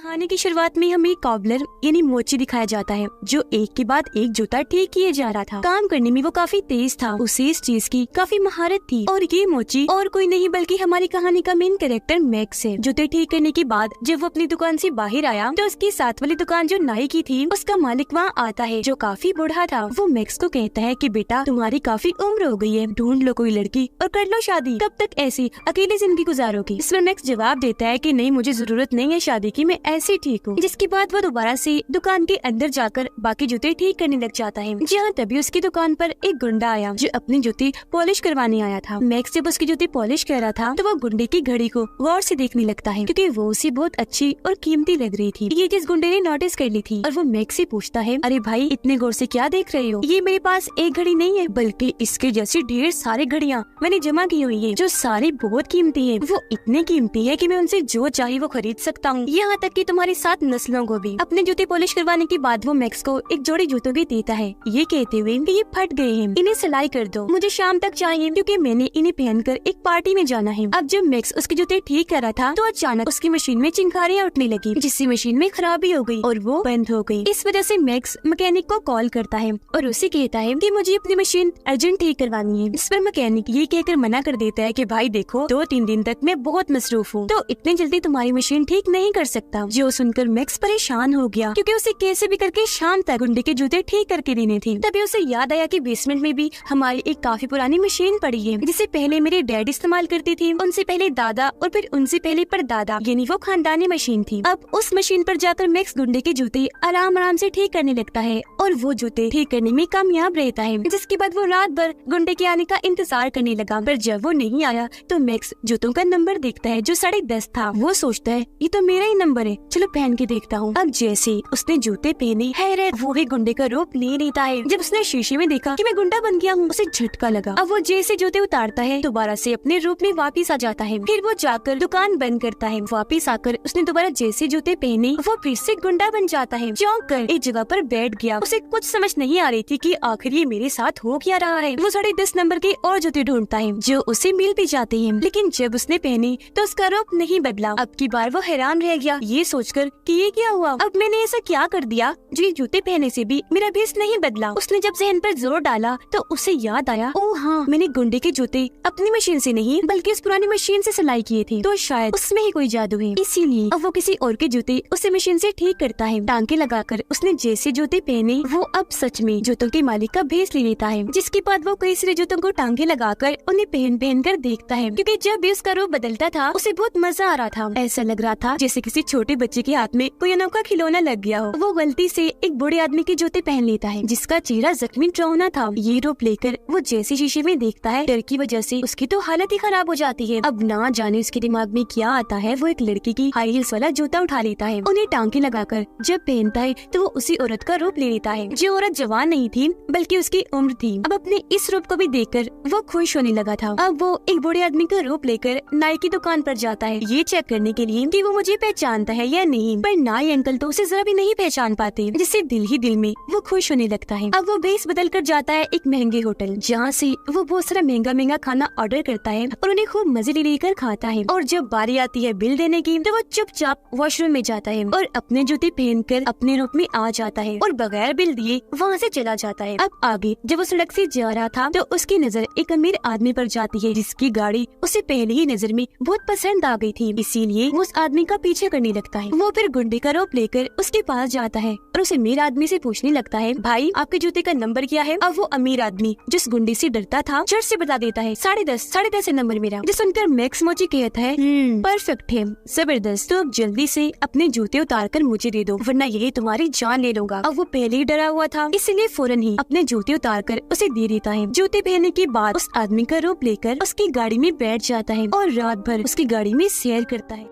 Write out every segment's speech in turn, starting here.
कहानी की शुरुआत में हमें कॉबलर यानी मोची दिखाया जाता है जो एक के बाद एक जूता ठीक किए जा रहा था। काम करने में वो काफी तेज था, उसे इस चीज की काफी महारत थी। और ये मोची और कोई नहीं बल्कि हमारी कहानी का मेन कैरेक्टर मैक्स है। जूते ठीक करने के बाद जब वो अपनी दुकान से बाहर आया तो उसकी साथ वाली दुकान जो नाई की थी उसका मालिक वहाँ आता है जो काफी बूढ़ा था। वो मैक्स को कहता है कि बेटा तुम्हारी काफी उम्र हो गई है, ढूंढ लो कोई लड़की और कर लो शादी, कब तक ऐसी अकेली जिंदगी गुजारोगी। इस पर मैक्स जवाब देता है कि नहीं, मुझे जरूरत नहीं है शादी की, मैं ऐसे ठीक हूँ। जिसके बाद वो दोबारा से दुकान के अंदर जाकर बाकी जूते ठीक करने लग जाता है। जहाँ तभी उसकी दुकान पर एक गुंडा आया जो अपनी जूती पॉलिश करवाने आया था। मैक्स जब उसकी जूती पॉलिश कर रहा था तो वो गुंडे की घड़ी को गौर से देखने लगता है क्योंकि वो उसे बहुत अच्छी और कीमती लग रही थी। ये चीज गुंडे ने नोटिस कर ली थी और वो मैक्स से पूछता है, अरे भाई इतने गौर से क्या देख रहे हो? ये मेरे पास एक घड़ी नहीं है बल्कि इसके जैसी ढेर सारी घड़ियाँ मैंने जमा की हुई है जो सारी बहुत कीमती है। वो इतने कीमती है कि मैं उनसे जो चाहिए वो खरीद सकता हूँ, यहाँ तक कि तुम्हारी 7 नस्लों को भी। अपने जूते पॉलिश करवाने के बाद वो मैक्स को एक जोड़ी जूतों की देता है, ये कहते हुए कि ये फट गए हैं, इन्हें सिलाई कर दो, मुझे शाम तक चाहिए क्योंकि मैंने इन्हें पहनकर एक पार्टी में जाना है। अब जब मैक्स उसके जूते ठीक कर रहा था तो अचानक उसकी मशीन में चिंगारियां उठने लगी जिससे मशीन में खराबी हो गई और वो बंद हो गई। इस वजह से मैक्स मैकेनिक को कॉल करता है और उसे कहता है कि मुझे अपनी मशीन अर्जेंट ठीक करवानी है। इस पर मैकेनिक ये कहकर मना कर देता है कि भाई देखो 2-3 दिन तक मैं बहुत मसरूफ हूँ तो इतनी जल्दी तुम्हारी मशीन ठीक नहीं कर सकता। जो सुनकर मैक्स परेशान हो गया क्योंकि उसे कैसे भी करके शाम तक गुंडे के जूते ठीक करके देने थे। तभी उसे याद आया कि बेसमेंट में भी हमारी एक काफी पुरानी मशीन पड़ी है जिसे पहले मेरे डैड इस्तेमाल करते थे, उनसे पहले दादा और फिर उनसे पहले परदादा, यानी वो खानदानी मशीन थी। अब उस मशीन पर जाकर मैक्स गुंडे के जूते आराम आराम से ठीक करने लगता है और वो जूते ठीक करने में कामयाब रहता है। जिसके बाद वो रात भर गुंडे के आने का इंतजार करने लगा, पर जब वो नहीं आया तो मैक्स जूतों का नंबर देखता है जो 10:30 था। वो सोचता है ये तो मेरा ही नंबर है, चलो पहन के देखता हूँ। अब जैसे उसने जूते पहने हैरत वो ही गुंडे का रूप ले लेता है। जब उसने शीशे में देखा कि मैं गुंडा बन गया हूँ उसे झटका लगा। अब वो जैसे जूते उतारता है दोबारा से अपने रूप में वापिस आ जाता है। फिर वो जाकर दुकान बंद करता है। वापिस आकर उसने दोबारा जैसे जूते पहने वो फिर से गुंडा बन जाता है। चौंक कर एक जगह पर बैठ गया। उसे कुछ समझ नहीं आ रही थी कि आखिर ये मेरे साथ हो क्या रहा है। वो 10:30 नंबर के और जूते ढूंढता है जो उसे मिल भी जाते हैं, लेकिन जब उसने पहने तो उसका रूप नहीं बदला। अब की बार वो हैरान रह गया ये सोचकर कि ये क्या हुआ, अब मैंने ऐसा क्या कर दिया जो ये जूते पहने से भी मेरा भेस नहीं बदला। उसने जब जहन पर जोर डाला तो उसे याद आया, ओ हाँ, मैंने गुंडे के जूते अपनी मशीन से नहीं बल्कि उस पुरानी मशीन से सिलाई किए थे, तो शायद उसमें ही कोई जादू है। इसीलिए अब वो किसी और के जूते उसे मशीन से ठीक करता है। टांके लगाकर उसने जैसे जूते पहने वो अब सच में जूतों के मालिक का भेस ले लेता है। जिसके बाद वो कई सारे जूतों को टांगे लगाकर उन्हें पहन कर देखता है क्योंकि जब भी उसका रूप बदलता था उसे बहुत मजा आ रहा था। ऐसा लग रहा था जैसे किसी छोटे बच्चे के हाथ में कोई अनोखा खिलौना लग गया हो। वो गलती से एक बूढ़े आदमी के जूते पहन लेता है जिसका चेहरा जख्मी डरावना था। ये रूप लेकर वो जैसे शीशे में देखता है डर की वजह से उसकी तो हालत ही खराब हो जाती है। अब ना जाने उसके दिमाग में क्या आता है, वो एक लड़की की हाई हील्स वाला जूता उठा लेता है। उन्हें टांके लगाकर जब पहनता है तो वो उसी औरत का रूप ले लेता है जो औरत जवान नहीं थी बल्कि उसकी उम्र थी। अब अपने इस रूप को भी देखकर वो खुश होने लगा था। अब वो एक बूढ़े आदमी का रूप लेकर नाई की दुकान पर जाता है ये चेक करने के लिए कि वो मुझे पहचानता है या नहीं, पर नाई अंकल तो उसे जरा भी नहीं पहचान पाते, जिससे दिल ही दिल में वो खुश होने लगता है। अब वो भेस बदल कर जाता है एक महंगे होटल जहाँ से वो बहुत सारा महंगा खाना ऑर्डर करता है और उन्हें खूब मजे लेकर खाता है। और जब बारी आती है बिल देने की तो वो चुपचाप वॉशरूम में जाता है और अपने जूते पहनकर अपने रूप में आ जाता है और बगैर बिल दिए वहाँ से चला जाता है। अब आगे जब वो सड़क से जा रहा था तो उसकी नजर एक अमीर आदमी पर जाती है जिसकी गाड़ी उसे पहले ही नजर में बहुत पसंद आ गई थी, इसीलिए वो उस आदमी का पीछे करने लगता है। वो फिर गुंडे का रूप लेकर उसके पास जाता है और उस अमीर आदमी से पूछने लगता है, भाई आपके जूते का नंबर क्या है? अब वो अमीर आदमी जिस गुंडे से डरता था झट से बता देता है 10:30 है नंबर मेरा। जिस सुनकर मैक्स मोची कहता है परफेक्ट है, जबरदस्त, तो अब जल्दी से अपने जूते उतार कर मुझे दे दो वरना यही तुम्हारी जान ले लूंगा। अब वो पहले ही डरा हुआ था इसलिए फौरन ही अपने जूते उतार कर उसे दे देता है। जूते पहनने के बाद उस आदमी का रूप लेकर उसकी गाड़ी में बैठ जाता है और रात भर उसकी गाड़ी में सैर करता है।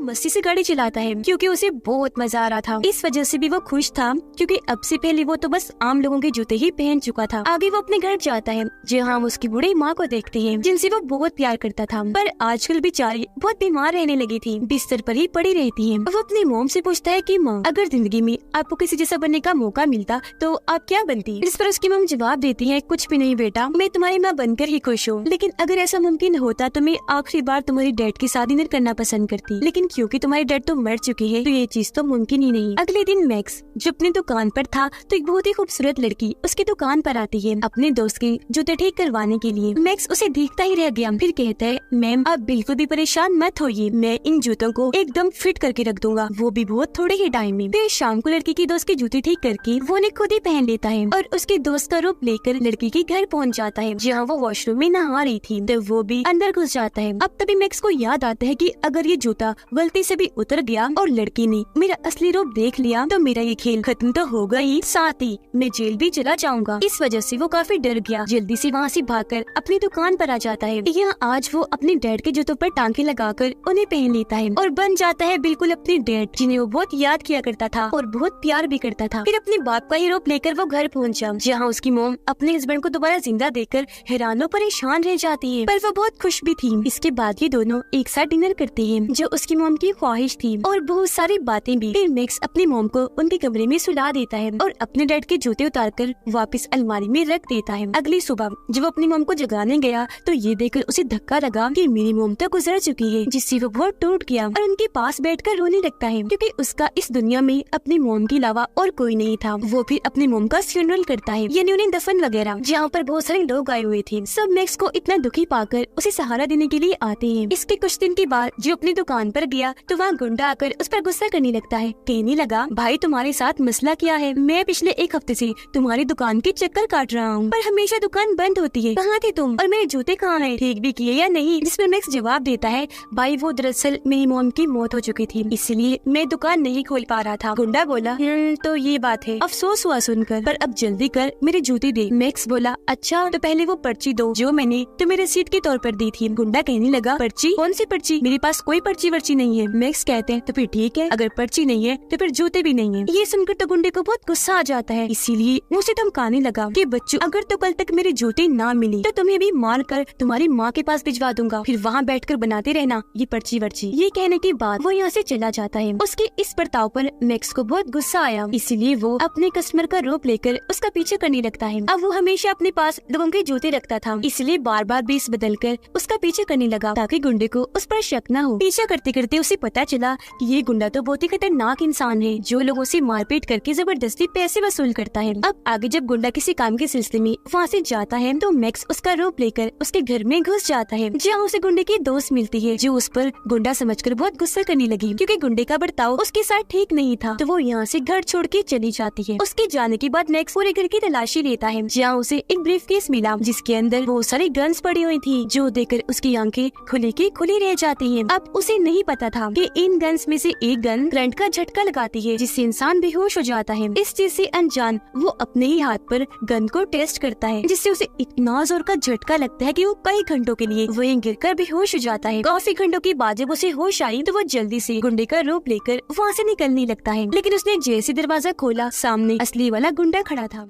मस्ती से गाड़ी चलाता है क्योंकि उसे बहुत मजा आ रहा था। इस वजह से भी वो खुश था क्योंकि अब से पहले वो तो बस आम लोगों के जूते ही पहन चुका था। आगे वो अपने घर जाता है जहाँ वो उसकी बूढ़ी माँ को देखते हैं जिनसे वो बहुत प्यार करता था, पर आजकल बेचारी बहुत बीमार रहने लगी थी, बिस्तर पर ही पड़ी रहती है। वो अपनी मॉम से पूछता है कि माँ अगर जिंदगी में आपको किसी जैसा बनने का मौका मिलता तो आप क्या बनती? इस पर उसकी मॉम जवाब देती है, कुछ भी नहीं बेटा, मैं तुम्हारी माँ बनकर ही खुश हूँ, लेकिन अगर ऐसा मुमकिन होता तो मैं आखिरी बार तुम्हारी डैड की शादी न करना पसंद करती। लेकिन क्योंकि तुम्हारे डैड तो मर चुके हैं तो ये चीज तो मुमकिन ही नहीं। अगले दिन मैक्स जो अपनी दुकान पर था तो एक बहुत ही खूबसूरत लड़की उसकी दुकान पर आती है अपने दोस्त के जूते ठीक करवाने के लिए। मैक्स उसे देखता ही रह गया, फिर कहता है मैम आप बिल्कुल भी परेशान मत होइए, मैं इन जूतों को एकदम फिट करके रख दूंगा, वो भी बहुत थोड़े ही टाइम में। फिर शाम को लड़की की दोस्त के जूते ठीक करके वो उन्हें खुद ही पहन लेता है और उसके दोस्त का रूप लेकर लड़की के घर पहुंच जाता है जहाँ वो वॉशरूम में नहा रही थी। तो वो भी अंदर घुस जाता है। अब तभी मैक्स को याद आता है कि अगर ये जूता गलती से भी उतर गया और लड़की ने मेरा असली रूप देख लिया तो मेरा ये खेल खत्म तो होगा ही, साथ ही मैं जेल भी चला जाऊंगा। इस वजह से वो काफी डर गया, जल्दी से वहाँ से भागकर अपनी दुकान पर आ जाता है। यहाँ आज वो अपने डैड के जूतों पर टांके लगाकर उन्हें पहन लेता है और बन जाता है बिल्कुल अपने डैड जिन्हें वो बहुत याद किया करता था और बहुत प्यार भी करता था। फिर अपने बाप का ही रूप लेकर वो घर पहुँचा जहाँ उसकी मॉम अपने हस्बैंड को दोबारा जिंदा देखकर हैरान और परेशान रह जाती है, पर वो बहुत खुश भी थी। इसके बाद ये दोनों एक साथ डिनर करते हैं जो उसकी मॉम की ख्वाहिश थी और बहुत सारी बातें भी। फिर मैक्स अपनी मॉम को उनके कमरे में सुला देता है और अपने डैड के जूते उतारकर वापस अलमारी में रख देता है। अगली सुबह जब वो अपनी मॉम को जगाने गया तो ये देखकर उसे धक्का लगा कि मेरी मॉम तो गुजर चुकी है, जिससे वो बहुत टूट गया और उनके पास बैठकर रोने लगता है क्योंकि उसका इस दुनिया में अपनी मॉम के अलावा और कोई नहीं था। वो फिर अपनी मॉम का फ्यूनरल करता है, यानी उन्हें दफन वगैरह, जहाँ पर बहुत सारे लोग आए हुए थे। सब मैक्स को इतना दुखी पाकर उसे सहारा देने के लिए आते हैं। इसके कुछ दिन के बाद जो अपनी दुकान पर गया तो वहाँ गुंडा आकर उस पर गुस्सा करने लगता है, कहने लगा भाई तुम्हारे साथ मसला क्या है, मैं पिछले एक हफ्ते से तुम्हारी दुकान के चक्कर काट रहा हूँ पर हमेशा दुकान बंद होती है, कहाँ थे तुम और मेरे जूते कहाँ हैं, ठीक भी किए या नहीं। जिस पर मैक्स जवाब देता है भाई वो दरअसल मेरी मॉम की मौत हो चुकी थी इसलिए मैं दुकान नहीं खोल पा रहा था। गुंडा बोला तो ये बात है, अफसोस हुआ सुनकर, पर अब जल्दी कर मेरे जूते दे। मैक्स बोला अच्छा तो पहले वो पर्ची दो जो मैंने तुम्हें रसीद के तौर पर दी थी। गुंडा कहने लगा पर्ची, कौन सी पर्ची, मेरे पास कोई पर्ची वर्ची नहीं है। मैक्स कहते हैं तो फिर ठीक है, अगर पर्ची नहीं है तो फिर जूते भी नहीं है। ये सुनकर तो गुंडे को बहुत गुस्सा आ जाता है, इसीलिए उसे धमकाने लगा कि बच्चों अगर तो कल तक मेरे जूते ना मिली तो तुम्हें भी मार कर तुम्हारी माँ के पास भिजवा दूंगा, फिर वहाँ बैठकर बनाते रहना ये पर्ची वर्ची। ये कहने के बाद वो यहाँ से चला जाता है। उसके इस बर्ताव पर मैक्स को बहुत गुस्सा आया, इसीलिए वो अपने कस्टमर का रूप लेकर उसका पीछे करने लगता है। अब वो हमेशा अपने पास लोगों के जूते रखता था, इसलिए बार बार बेस बदल कर उसका पीछे करने लगा ताकि गुंडे को उस पर शक न हो। पीछा करते करते उसे पता चला कि ये गुंडा तो बहुत ही खतरनाक इंसान है जो लोगों से मारपीट करके जबरदस्ती पैसे वसूल करता है। अब आगे जब गुंडा किसी काम के सिलसिले में वहाँ से जाता है तो मैक्स उसका रूप लेकर उसके घर में घुस जाता है जहाँ उसे गुंडे की दोस्त मिलती है जो उस पर गुंडा समझकर बहुत गुस्सा करने लगी क्योंकि गुंडे का बर्ताव उसके साथ ठीक नहीं था। तो वो यहाँ से घर छोड़ के चली जाती है। उसके जाने के बाद मैक्स पूरे घर की तलाशी लेता है जहाँ उसे एक ब्रीफकेस मिला जिसके अंदर बहुत सारी गन्स पड़ी हुई थी जो देखकर उसकी आंखें खुली की खुली रह जाती हैं। अब उसे नहीं पता था कि इन गन्स में से एक गन करंट का झटका लगाती है जिससे इंसान बेहोश हो जाता है। इस चीज से अनजान वो अपने ही हाथ पर गन को टेस्ट करता है जिससे उसे इतना जोर का झटका लगता है कि वो कई घंटों के लिए वहीं गिरकर बेहोश हो जाता है। काफी घंटों के बाद जब उसे होश आई तो वो जल्दी से गुंडे का रूप लेकर वहाँ से निकलने लगता है, लेकिन उसने जैसे दरवाजा खोला सामने असली वाला गुंडा खड़ा था।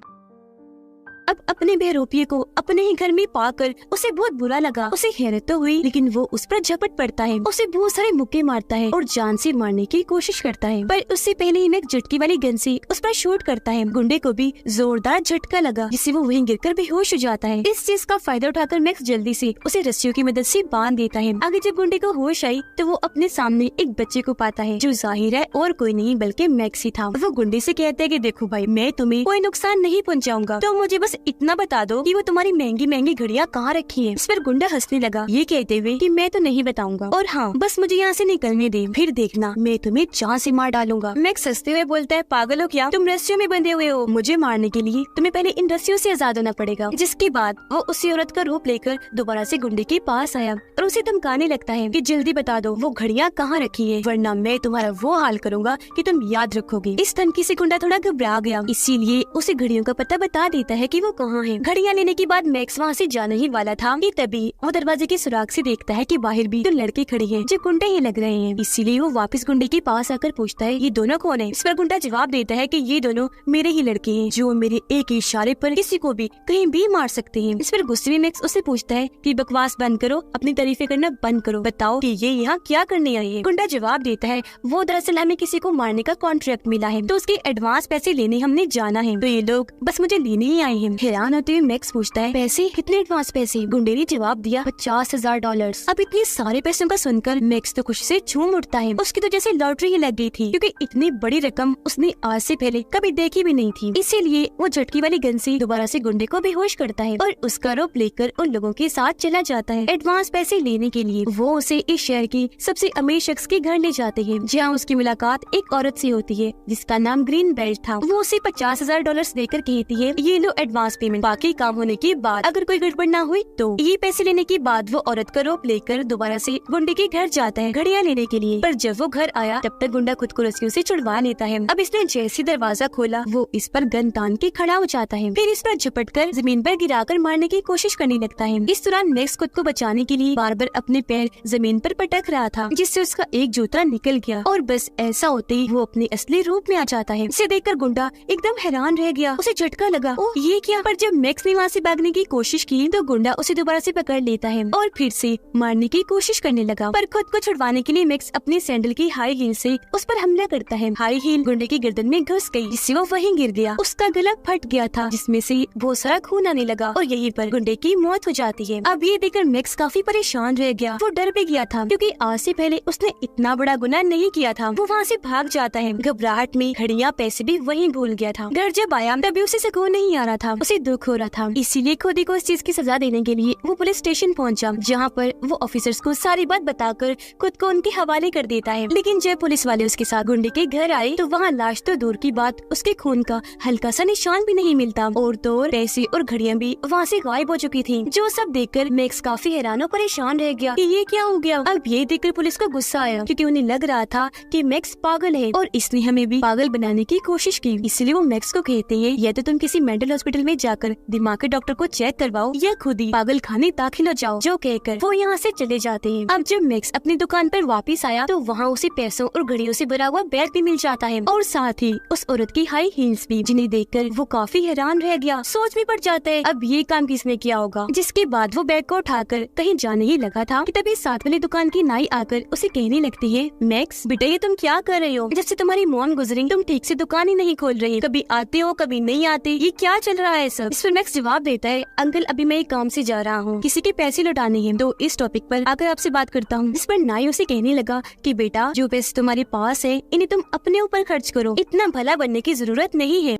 अब अपने बहरूपिये को अपने ही घर में पाकर उसे बहुत बुरा लगा। उसे हैरत तो हुई लेकिन वो उस पर झपट पड़ता है, उसे बहुत सारे मुक्के मारता है और जान से मारने की कोशिश करता है, पर उससे पहले ही मैक्स झटकी वाली गन से उस पर शूट करता है। गुंडे को भी जोरदार झटका लगा जिससे वो वहीं गिरकर बेहोश हो जाता है। इस चीज का फायदा उठाकर मैक्स जल्दी से उसे रस्सियों की मदद से बांध देता है। आगे जब गुंडे को होश आई तो वो अपने सामने एक बच्चे को पाता है जो जाहिर है और कोई नहीं बल्कि मैक्स ही था। वो गुंडे से कहता है कि देखो भाई मैं तुम्हें कोई नुकसान नहीं पहुँचाऊंगा, तो मुझे बस इतना बता दो कि वो तुम्हारी महंगी महंगी घड़ियां कहाँ रखी है। इस पर गुंडा हंसने लगा ये कहते हुए कि मैं तो नहीं बताऊंगा और हाँ बस मुझे यहाँ से निकलने दे, फिर देखना मैं तुम्हें जान से मार डालूंगा। मैक्स हंसते हुए बोलता है पागल हो क्या, तुम रस्सियों में बंधे हुए हो, मुझे मारने के लिए तुम्हें पहले इन रस्सियों से आजाद होना पड़ेगा। जिसके बाद वो उसी औरत का रूप लेकर दोबारा से गुंडे के पास आया और उसे धमकाने लगता है कि जल्दी बता दो वो घड़ियां कहाँ रखी है वरना मैं तुम्हारा वो हाल करूंगा कि तुम याद रखोगे। इस धमकी से गुंडा थोड़ा घबरा गया, इसीलिए उसे घड़ियों का पता बता देता है कि वो कहाँ है। घड़ियां लेने के बाद मैक्स वहाँ से जाने ही वाला था कि तभी वो दरवाजे के सुराग से देखता है कि बाहर भी तो लड़के खड़े हैं जो गुंडे ही लग रहे हैं। इसीलिए वो वापस गुंडे के पास आकर पूछता है ये दोनों कौन है। इस पर गुंडा जवाब देता है कि ये दोनों मेरे ही लड़के हैं जो मेरे एक इशारे पर किसी को भी कहीं भी मार सकते हैं। इस पर गुस्से में मैक्स उससे पूछता है कि बकवास बंद करो, अपनी तारीफें करना बंद करो, बताओ कि ये यहाँ क्या करने आई है। गुंडा जवाब देता है वो दरअसल हमें किसी को मारने का कॉन्ट्रैक्ट मिला है तो उसके एडवांस पैसे लेने हमने जाना है, तो ये लोग बस मुझे लेने ही आए हैं। हैरान होते हुए मैक्स पूछता है, पैसे? कितने एडवांस पैसे? गुंडे ने जवाब दिया, $50,000। अब इतने सारे पैसों का सुनकर मैक्स तो खुशी से झूम उठता है। उसकी तो जैसे लॉटरी ही लग गई थी, क्योंकि इतनी बड़ी रकम उसने आज से पहले कभी देखी भी नहीं थी। इसीलिए वो झटकी वाली गन से दोबारा से गुंडे को बेहोश करता है और उसका रोप लेकर उन लोगों के साथ चला जाता है। एडवांस पैसे लेने के लिए वो उसे इस शहर की सबसे अमीर शख्स के घर ले जाते हैं, जहाँ उसकी मुलाकात एक औरत से होती है जिसका नाम ग्रीन बेल्ट था। वो उसे $50,000 देकर कहती है, ये लो एडवांस पेमेंट, बाकी काम होने के बाद अगर कोई गड़बड़ ना हुई तो। ये पैसे लेने के बाद वो औरत का रोप लेकर दोबारा से गुंडे के घर जाता है घड़ियां लेने के लिए। पर जब वो घर आया तब तक गुंडा खुद को रस्सियों से छुड़वा लेता है। अब इसने जैसे दरवाजा खोला वो इस पर गन तान के खड़ा हो जाता है, फिर इस पर झपट कर जमीन पर गिराकर मारने की कोशिश करने लगता है। इस दौरान मैक्स खुद को बचाने के लिए बार बार अपने पैर जमीन पर पटक रहा था, जिससे उसका एक जूता निकल गया और बस ऐसा होते ही वो अपने असली रूप में आ जाता है। इसे देखकर गुंडा एकदम हैरान रह गया, उसे झटका लगा, ओह ये क्या। पर जब मैक्स ने वहाँ से भागने की कोशिश की तो गुंडा उसे दोबारा से पकड़ लेता है और फिर से मारने की कोशिश करने लगा। पर खुद को छुड़वाने के लिए मैक्स अपने सैंडल की हाई हील से उस पर हमला करता है। हाई हील गुंडे की गर्दन में घुस गई, जिससे वो वहीं गिर गया। उसका गला फट गया था, जिसमें से बहुत सारा खून आने लगा और यहीं पर गुंडे की मौत हो जाती है। अब ये देखकर मैक्स काफी परेशान रह गया। वो डर भी गया था, क्योंकि आज से पहले उसने इतना बड़ा गुनाह नहीं किया था। वो वहाँ से भाग जाता है। घबराहट में घड़ियां पैसे भी वहीं भूल गया था। घर जब आया तभी उसे सुकून नहीं आ रहा था, उसे दुख हो रहा था। इसीलिए खुद ही को इस चीज की सजा देने के लिए वो पुलिस स्टेशन पहुंचा, जहाँ पर वो ऑफिसर्स को सारी बात बताकर खुद को उनके हवाले कर देता है। लेकिन जब पुलिस वाले उसके साथ गुंडे के घर आए तो वहाँ लाश तो दूर की बात, उसके खून का हल्का सा निशान भी नहीं मिलता और तो पैसे और घड़ियां भी वहाँ से गायब हो चुकी थी। जो सब देखकर मैक्स काफी हैरान और परेशान रह गया कि ये क्या हो गया। अब ये देखकर पुलिस को गुस्सा आया, क्योंकि उन्हें लग रहा था कि मैक्स पागल है और इसने हमें भी पागल बनाने की कोशिश की। इसलिए वो मैक्स को कहते हैं, या तो तुम किसी मेंटल हॉस्पिटल में जाकर दिमाग के डॉक्टर को चेक करवाओ या खुद ही पागल खाने दाखिल हो जाओ। जो कहकर वो यहाँ से चले जाते हैं। अब जब मैक्स अपनी दुकान पर वापस आया तो वहाँ उसे पैसों और घड़ियों से भरा हुआ बैग भी मिल जाता है और साथ ही उस औरत की हाई हील्स भी, जिन्हें देखकर वो काफी हैरान रह गया। सोच भी पड़ जाता है अब ये काम किसने किया होगा। जिसके बाद वो बैग को उठाकर कहीं जाने ही लगा था कि तभी साथ वाली दुकान की नाई आकर उसे कहने लगती है, मैक्स बेटा ये तुम क्या कर रहे हो? जब से तुम्हारी मॉम गुजरी तुम ठीक से दुकान ही नहीं खोल रही, कभी आते हो कभी नहीं आते, ये क्या चल रहा है सब? इस पर मैक्स जवाब देता है, अंकल अभी मैं एक काम से जा रहा हूँ, किसी के पैसे लौटाने हैं, तो इस टॉपिक पर आकर आपसे बात करता हूँ। इस पर नाई उसे कहने लगा कि बेटा जो पैसे तुम्हारे पास है इन्हें तुम अपने ऊपर खर्च करो, इतना भला बनने की जरूरत नहीं है।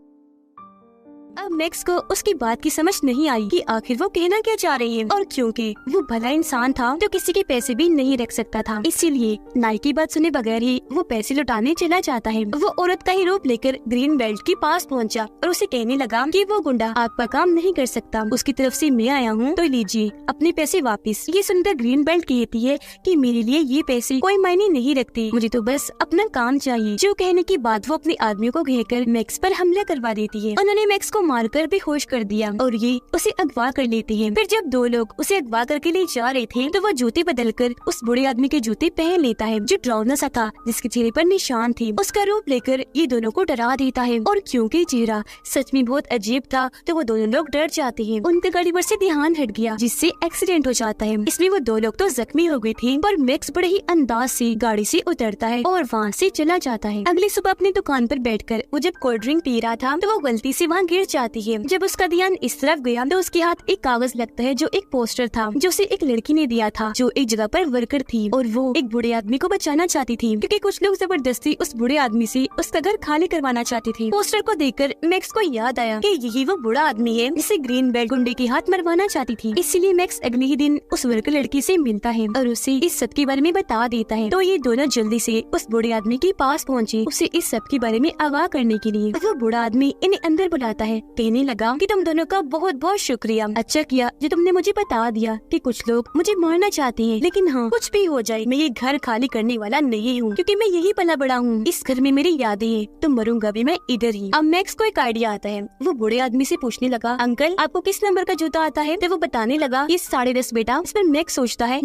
अब मैक्स को उसकी बात की समझ नहीं आई कि आखिर वो कहना क्या चाह रही है, और क्योंकि वो भला इंसान था तो किसी के पैसे भी नहीं रख सकता था, इसीलिए नाई की बात सुने बगैर ही वो पैसे लौटाने चला जाता है। वो औरत का ही रूप लेकर ग्रीन बेल्ट के पास पहुंचा और उसे कहने लगा कि वो गुंडा आपका काम नहीं कर सकता, उसकी तरफ से मैं आया हूँ, तो लीजिए अपने पैसे वापस। ये सुनकर ग्रीन बेल्ट कहती है कि मेरे लिए ये पैसे कोई मायने नहीं रखते, मुझे तो बस अपना काम चाहिए। जो कहने के बाद वो अपने आदमियों को घेरकर मैक्स पर हमला करवा देती है। उन्होंने मैक्स को मारकर बेहोश कर दिया और ये उसे अगवा कर लेते हैं। फिर जब दो लोग उसे अगवा करके ले जा रहे थे तो वो जूते बदलकर उस बूढ़े आदमी के जूते पहन लेता है, जो डरावना सा था, जिसके चेहरे पर निशान थे। उसका रूप लेकर ये दोनों को डरा देता है और क्योंकि चेहरा सच में बहुत अजीब था तो वो दोनों लोग डर जाते हैं। उनके गाड़ी पर से ध्यान हट गया, जिससे एक्सीडेंट हो जाता है। इसमें वो दो लोग तो जख्मी हो गए थे, पर मैक्स बड़े ही अंदाज से गाड़ी से उतरता है और वहाँ से चला जाता है। अगली सुबह अपनी दुकान पर बैठकर वो जब कोल्ड ड्रिंक पी रहा था तो वो गलती से वहाँ गिर जाती है। जब उसका ध्यान इस तरफ गया तो उसके हाथ एक कागज लगता है, जो एक पोस्टर था जो उसे एक लड़की ने दिया था, जो एक जगह पर वर्कर थी और वो एक बूढ़े आदमी को बचाना चाहती थी, क्योंकि कुछ लोग जबरदस्ती उस बूढ़े आदमी से उसका घर खाली करवाना चाहते थे। पोस्टर को देखकर मैक्स को याद आया कि यही वो बूढ़ा आदमी है जिसे ग्रीन बेल्ट गुंडे के हाथ मरवाना चाहती थी। इसीलिए मैक्स अगले ही दिन उस वर्कर लड़की से मिलता है और उसे इस सब के बारे में बता देता है। तो ये दोनों जल्दी से उस बूढ़े आदमी के पास पहुँचे, उसे इस सब के बारे में आगाह करने के लिए। वो बूढ़ा आदमी इन्हें अंदर बुलाता है, कहने लगा कि तुम दोनों का बहुत बहुत शुक्रिया, अच्छा किया जो तुमने मुझे बता दिया कि कुछ लोग मुझे मारना चाहते हैं, लेकिन हाँ कुछ भी हो जाए मैं ये घर खाली करने वाला नहीं हूँ, क्योंकि मैं यही पला बड़ा हूँ। इस घर में मेरी यादें हैं, तो मरूंगा भी मैं इधर ही। अब मैक्स को एक आइडिया आता है। वो बूढ़े आदमी से पूछने लगा, अंकल आपको किस नंबर का जूता आता है? तो वो बताने लगा ये 10.5 बेटा। इस पर मैक्स सोचता है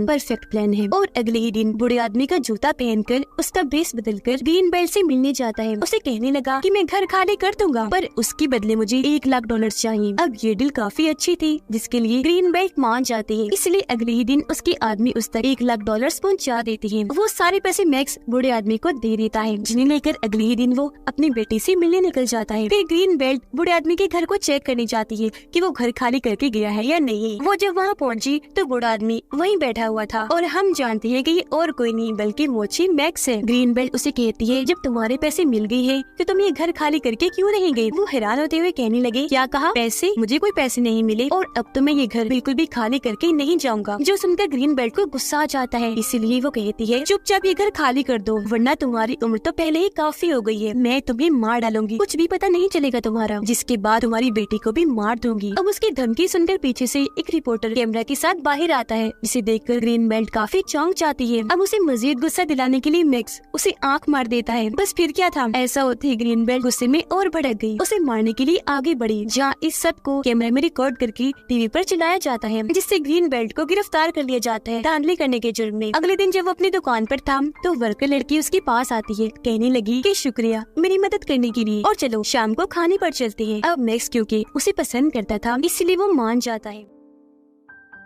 परफेक्ट प्लान है, और अगले ही दिन बूढ़े आदमी का जूता पहनकर उसका बेस बदलकर ग्रीन बेल्ट से मिलने जाता है। उसे कहने लगा कि मैं घर खाली कर दूंगा, पर उसकी बदले मुझे $1 लाख चाहिए। अब ये डील काफी अच्छी थी, जिसके लिए ग्रीन बेल्ट मान जाती है। इसलिए अगले ही दिन उसके आदमी उस तक $1 लाख पहुँचा देते हैं। वो सारे पैसे मैक्स बूढ़े आदमी को दे देता है, जिन्हें लेकर अगले ही दिन वो अपनी बेटी से मिलने निकल जाता है। फिर ग्रीन बेल्ट बूढ़े आदमी के घर को चेक करने जाती है कि वो घर खाली करके गया है या नहीं। वो जब वहाँ पहुँची तो बूढ़ा आदमी वहीं बैठा हुआ था और हम जानते हैं कि ये और कोई नहीं बल्कि मोची मैक्स है। ग्रीन बेल्ट उसे कहती है, जब तुम्हारे पैसे मिल गए हैं तो तुम ये घर खाली करके क्यों नहीं गए? वो हैरान होते हुए कहने लगे, क्या कहा? पैसे? मुझे कोई पैसे नहीं मिले और अब तो मैं ये घर बिल्कुल भी खाली करके नहीं जाऊंगा। जो सुनकर ग्रीन बेल्ट को गुस्सा आ जाता है, इसीलिए वो कहती है, चुपचाप ये घर खाली कर दो, वरना तुम्हारी उम्र तो पहले ही काफी हो गई है। मैं तुम्हें मार डालूंगी, कुछ भी पता नहीं चलेगा तुम्हारा, जिसके बाद तुम्हारी बेटी को भी मार दूंगी। अब उसकी धमकी सुनकर पीछे से एक रिपोर्टर कैमरा के साथ बाहर आता है, जिसे देखकर ग्रीन बेल्ट काफी चौंक जाती है। अब उसे मजीद गुस्सा दिलाने के लिए मैक्स उसे आंख मार देता है। बस फिर क्या था, ऐसा होते ही ग्रीन बेल्ट गुस्से में और भड़क गई, उसे मारने के लिए आगे बढ़ी, जहाँ इस सब को कैमरे में रिकॉर्ड करके टीवी पर चलाया जाता है, जिससे ग्रीन बेल्ट को गिरफ्तार कर लिया जाता है धांधली करने के जुर्म में। अगले दिन जब वो अपनी दुकान पर था तो वर्कर लड़की उसके पास आती है, कहने लगी कि शुक्रिया मेरी मदद करने के लिए, और चलो शाम को खाने पर चलते हैं। अब मैक्स क्योंकि उसे पसंद करता था, इसलिए वो मान जाता है।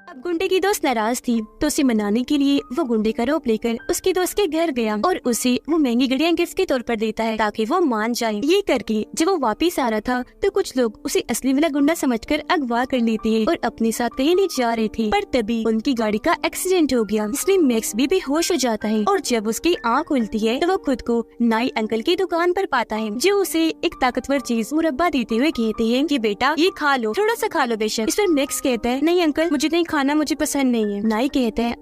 अब गुंडे की दोस्त नाराज थी तो उसे मनाने के लिए वो गुंडे का रूप लेकर उसके दोस्त के घर गया और उसे वो महंगी घड़ियां गिफ्ट के तौर पर देता है ताकि वो मान जाए। ये करके जब वो वापिस आ रहा था तो कुछ लोग उसे असली वाला गुंडा समझकर अगवा कर लेते हैं और अपने साथ कहीं ले जा रहे थे, पर तभी उनकी गाड़ी का एक्सीडेंट हो गया, जिसमें मैक्स भी बेहोश हो जाता है। और जब उसकी आँख खुलती है तो वो खुद को नाई अंकल की दुकान पर पाता है, जो उसे एक ताकतवर चीज मुरब्बा देते हुए कहते हैं कि बेटा ये खा लो, थोड़ा सा खा लो बेशक। इस पर मैक्स कहता है, नहीं अंकल मुझे नहीं खाना, मुझे पसंद नहीं है। नाई कहता है,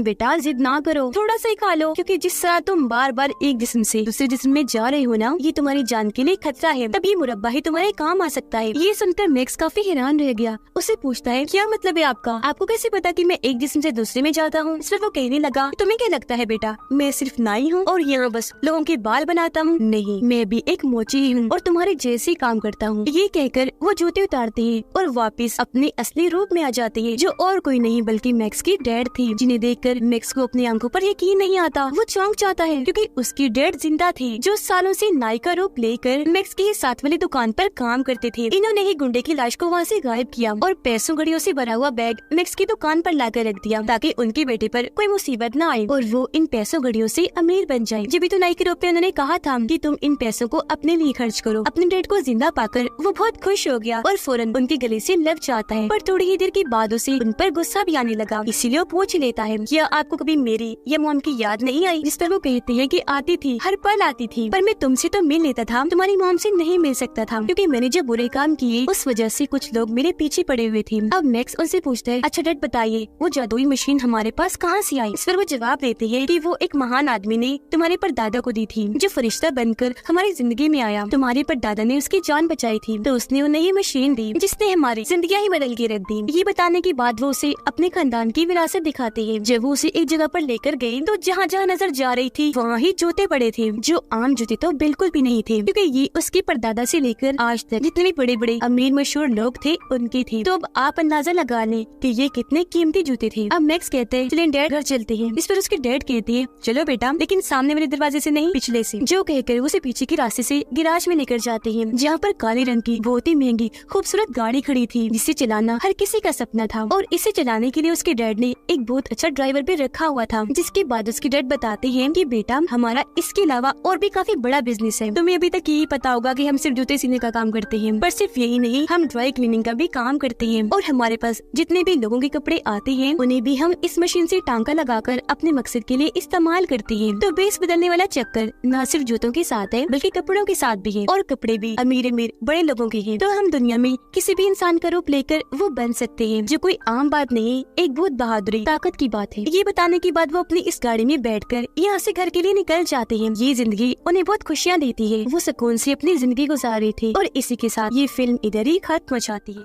बेटा जिद ना करो, थोड़ा सा ही खा लो, क्योंकि जिस तरह तुम बार बार एक जिस्म से दूसरे जिस्म में जा रहे हो ना, ये तुम्हारी जान के लिए खतरा है, तब ये मुरब्बा ही तुम्हारे काम आ सकता है। ये सुनकर मैक्स काफी हैरान रह गया, उसे पूछता है, क्या मतलब है आपका? आपको कैसे पता कि मैं एक जिस्म से दूसरे में जाता हूँ? इस पर वो कहने लगा, तुम्हें क्या लगता है बेटा, मैं सिर्फ नाई हूँ और यहाँ बस लोगों के बाल बनाता हूँ? नहीं, मैं भी एक मोची ही हूँ और तुम्हारे जैसे काम करता हूँ। ये कहकर वो जूते उतारते हैं और वापिस अपने असली रूप में आ जाते हैं, जो और कोई नहीं बल्कि मैक्स की डैड थी, जिन्हें देखकर मैक्स को अपनी आंखों पर यकीन नहीं आता। वो चौंक जाता है क्योंकि उसकी डैड जिंदा थी, जो सालों से नाई का रूप लेकर मैक्स की साथ वाली दुकान पर काम करते थे। इन्होंने ही गुंडे की लाश को वहाँ से गायब किया और पैसों घड़ियों से भरा हुआ बैग मैक्स की दुकान पर लाकर रख दिया ताकि उनके बेटे पर कोई मुसीबत न आए और वो इन पैसों घड़ियों से अमीर बन जाए। जब भी तो नाई के रूप में उन्होंने कहा था कि तुम इन पैसों को अपने लिए खर्च करो। अपने डैड को जिंदा पाकर वो बहुत खुश हो गया और फौरन उनके गले से लग जाता है, पर थोड़ी ही देर के बाद उसे उन पर गुस्सा भी आने लगा, इसीलिए वो पूछ लेता है, क्या आपको कभी मेरी या मॉम की याद नहीं आई? जिस पर वो कहते हैं कि आती थी, हर पल आती थी, पर मैं तुमसे तो मिल लेता था, तुम्हारी मॉम से नहीं मिल सकता था, क्योंकि मैंने जो बुरे काम किए उस वजह से कुछ लोग मेरे पीछे पड़े हुए थे। अब मैक्स उनसे पूछता है, अच्छा डैड बताइए वो जादुई मशीन हमारे पास कहाँ से आई? इस पर वो जवाब देते हैं कि वो एक महान आदमी ने तुम्हारे परदादा को दी थी, जो फरिश्ता बनकर हमारी जिंदगी में आया। तुम्हारे परदादा ने उसकी जान बचाई थी तो उसने उन्हें ये मशीन दी, जिसने हमारी जिंदगी ही बदल के रख दी। ये बताने के बाद वो उसे अपने खानदान की विरासत दिखाते हैं। जब वो उसे एक जगह पर लेकर गए तो जहाँ जहाँ नजर जा रही थी वहाँ ही जूते पड़े थे, जो आम जूते तो बिल्कुल भी नहीं थे, क्योंकि ये उसके परदादा से लेकर आज तक जितने भी बड़े बड़े अमीर मशहूर लोग थे उनके थे। तो अब आप अंदाजा लगा लें कि ये कितने कीमती जूते थे। अब मैक्स कहते हैं, चलें डैड घर चलते हैं। इस पर उसके डैड कहते हैं, चलो बेटा, लेकिन सामने वाले दरवाजे से नहीं, पिछले से। जो कहकर उसे पीछे के रास्ते से गिराज में लेकर जाते हैं, जहाँ पर काले रंग की बहुत ही महंगी खूबसूरत गाड़ी खड़ी थी, जिसे चलाना हर किसी का सपना था और इसे चलाने के लिए उसके डैड ने एक बहुत अच्छा ड्राइवर भी रखा हुआ था। जिसके बाद उसके डैड बताते हैं कि बेटा हमारा इसके अलावा और भी काफी बड़ा बिजनेस है। तुम्हें अभी तक यही पता होगा कि हम सिर्फ जूते सीने का काम करते हैं, पर सिर्फ यही नहीं, हम ड्राई क्लीनिंग का भी काम करते हैं और हमारे पास जितने भी लोगों के कपड़े आते हैं उन्हें भी हम इस मशीन से टांका लगाकर अपने मकसद के लिए इस्तेमाल करते हैं। तो बेस बदलने वाला चक्कर न सिर्फ जूतों के साथ है बल्कि कपड़ों के साथ भी है, और कपड़े भी अमीर अमीर बड़े लोगों के हैं। तो हम दुनिया में किसी भी इंसान का रूप लेकर वो बन सकते हैं, जो कोई आम बात नहीं, एक बहुत बहादुरी ताकत की बात है। ये बताने के बाद वो अपनी इस गाड़ी में बैठकर यहाँ से घर के लिए निकल जाते हैं। ये जिंदगी उन्हें बहुत खुशियाँ देती है, वो सुकून से अपनी जिंदगी गुजार रहे थे और इसी के साथ ये फिल्म इधर ही खत्म हो जाती है।